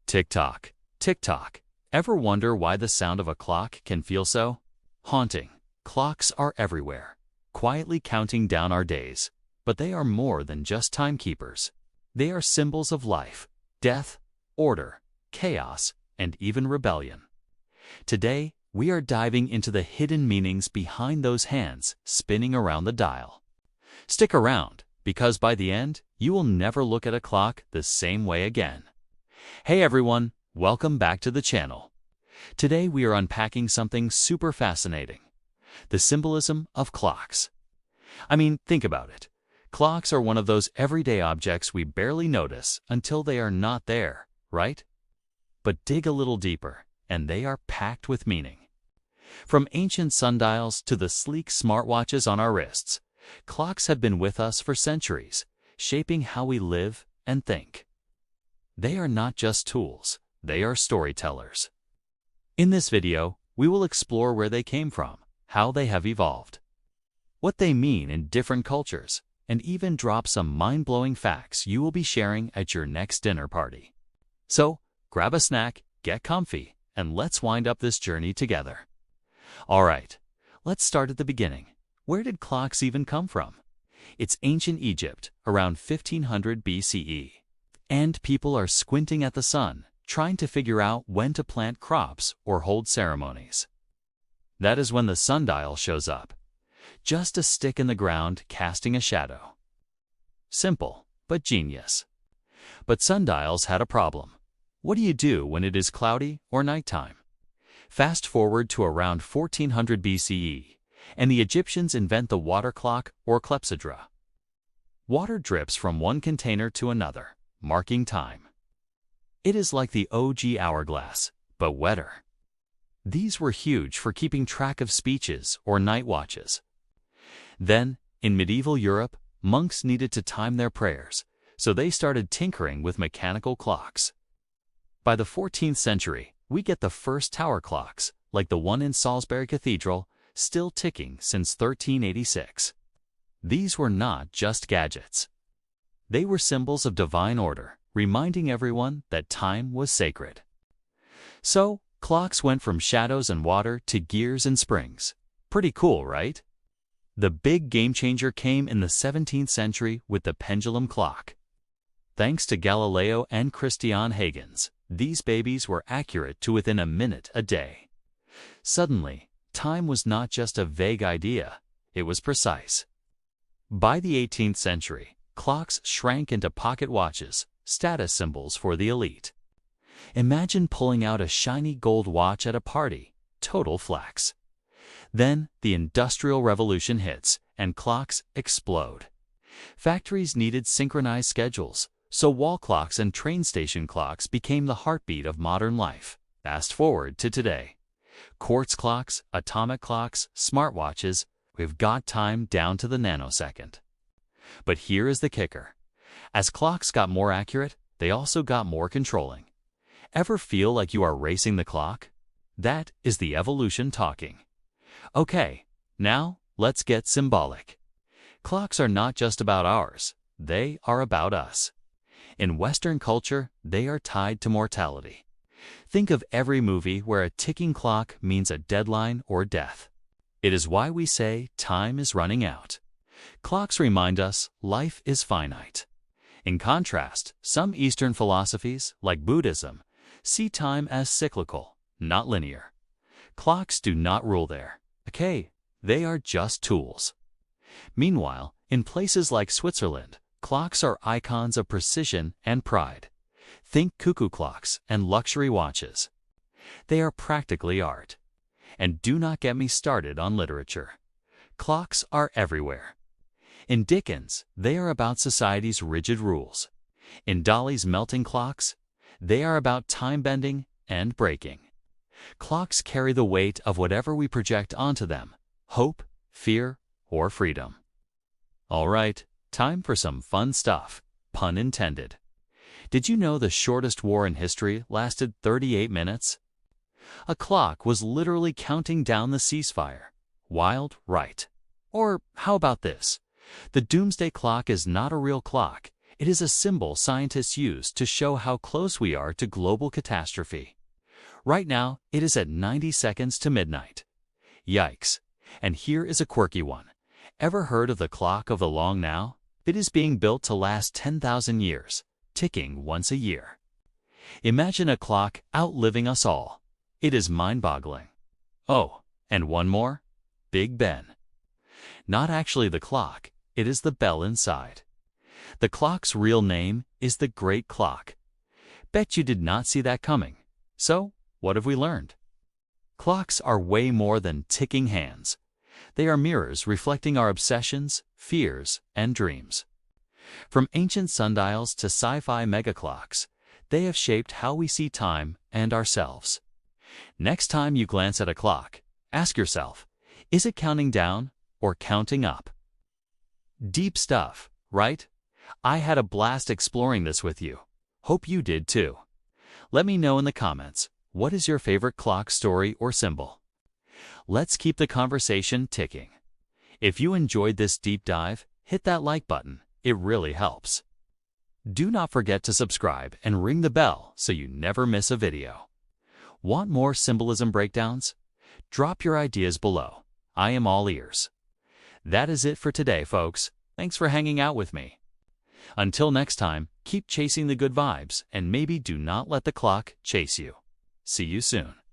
Tick-tock, tick-tock. Ever wonder why the sound of a clock can feel so haunting? Clocks are everywhere, quietly counting down our days. But they are more than just timekeepers. They are symbols of life, death, order, chaos, and even rebellion. Today, we are diving into the hidden meanings behind those hands spinning around the dial. Stick around, because by the end, you will never look at a clock the same way again. Hey everyone, welcome back to the channel. Today we are unpacking something super fascinating: the symbolism of clocks. I mean, think about it. Clocks are one of those everyday objects we barely notice until they are not there, right? But dig a little deeper, and they are packed with meaning. From ancient sundials to the sleek smartwatches on our wrists, clocks have been with us for centuries, shaping how we live and think. They are not just tools, they are storytellers. In this video, we will explore where they came from, how they have evolved, what they mean in different cultures, and even drop some mind-blowing facts you will be sharing at your next dinner party. So, grab a snack, get comfy, and let's wind up this journey together. Alright, let's start at the beginning. Where did clocks even come from? It's ancient Egypt, around 1500 BCE. And people are squinting at the sun, trying to figure out when to plant crops or hold ceremonies. That is when the sundial shows up. Just a stick in the ground casting a shadow. Simple, but genius. But sundials had a problem. What do you do when it is cloudy or nighttime? Fast forward to around 1400 BCE, and the Egyptians invent the water clock or clepsydra. Water drips from one container to another, marking time. It is like the OG hourglass, but wetter. These were huge for keeping track of speeches or night watches. Then, in medieval Europe, monks needed to time their prayers, so they started tinkering with mechanical clocks. By the 14th century, we get the first tower clocks, like the one in Salisbury Cathedral, still ticking since 1386. These were not just gadgets. They were symbols of divine order, reminding everyone that time was sacred. So, clocks went from shadows and water to gears and springs. Pretty cool, right? The big game changer came in the 17th century with the pendulum clock. Thanks to Galileo and Christian Huygens, these babies were accurate to within a minute a day. Suddenly, time was not just a vague idea, it was precise. By the 18th century, clocks shrank into pocket watches, status symbols for the elite. Imagine pulling out a shiny gold watch at a party, total flex. Then the Industrial Revolution hits, and clocks explode. Factories needed synchronized schedules, so wall clocks and train station clocks became the heartbeat of modern life. Fast forward to today. Quartz clocks, atomic clocks, smartwatches, we've got time down to the nanosecond. But here is the kicker. As clocks got more accurate, they also got more controlling. Ever feel like you are racing the clock? That is the evolution talking. Okay, now let's get symbolic. Clocks are not just about hours, they are about us. In Western culture, they are tied to mortality. Think of every movie where a ticking clock means a deadline or death. It is why we say time is running out. Clocks remind us life is finite. In contrast, some Eastern philosophies, like Buddhism, see time as cyclical, not linear. Clocks do not rule there. Okay, they are just tools. Meanwhile, in places like Switzerland, clocks are icons of precision and pride. Think cuckoo clocks and luxury watches. They are practically art. And do not get me started on literature. Clocks are everywhere. In Dickens, they are about society's rigid rules. In Dolly's melting clocks, they are about time bending and breaking. Clocks carry the weight of whatever we project onto them: hope, fear, or freedom. All right, time for some fun stuff, pun intended. Did you know the shortest war in history lasted 38 minutes? A clock was literally counting down the ceasefire. Wild, right? Or how about this? The doomsday clock is not a real clock. It is a symbol scientists use to show how close we are to global catastrophe. Right now, it is at 90 seconds to midnight. Yikes. And here is a quirky one. Ever heard of the clock of the long now? It is being built to last 10,000 years, ticking once a year. Imagine a clock outliving us all. It is mind-boggling. Oh, and one more? Big Ben. Not actually the clock, it is the bell inside. The clock's real name is the Great Clock. Bet you did not see that coming. So, what have we learned? Clocks are way more than ticking hands. They are mirrors reflecting our obsessions, fears, and dreams. From ancient sundials to sci-fi megaclocks, they have shaped how we see time and ourselves. Next time you glance at a clock, ask yourself, is it counting down or counting up? Deep stuff, right? I had a blast exploring this with you. Hope you did too. Let me know in the comments, what is your favorite clock story or symbol? Let's keep the conversation ticking. If you enjoyed this deep dive, hit that like button. It really helps. Do not forget to subscribe and ring the bell so you never miss a video. Want more symbolism breakdowns? Drop your ideas below. I am all ears. That is it for today, folks. Thanks for hanging out with me. Until next time, keep chasing the good vibes and maybe do not let the clock chase you. See you soon.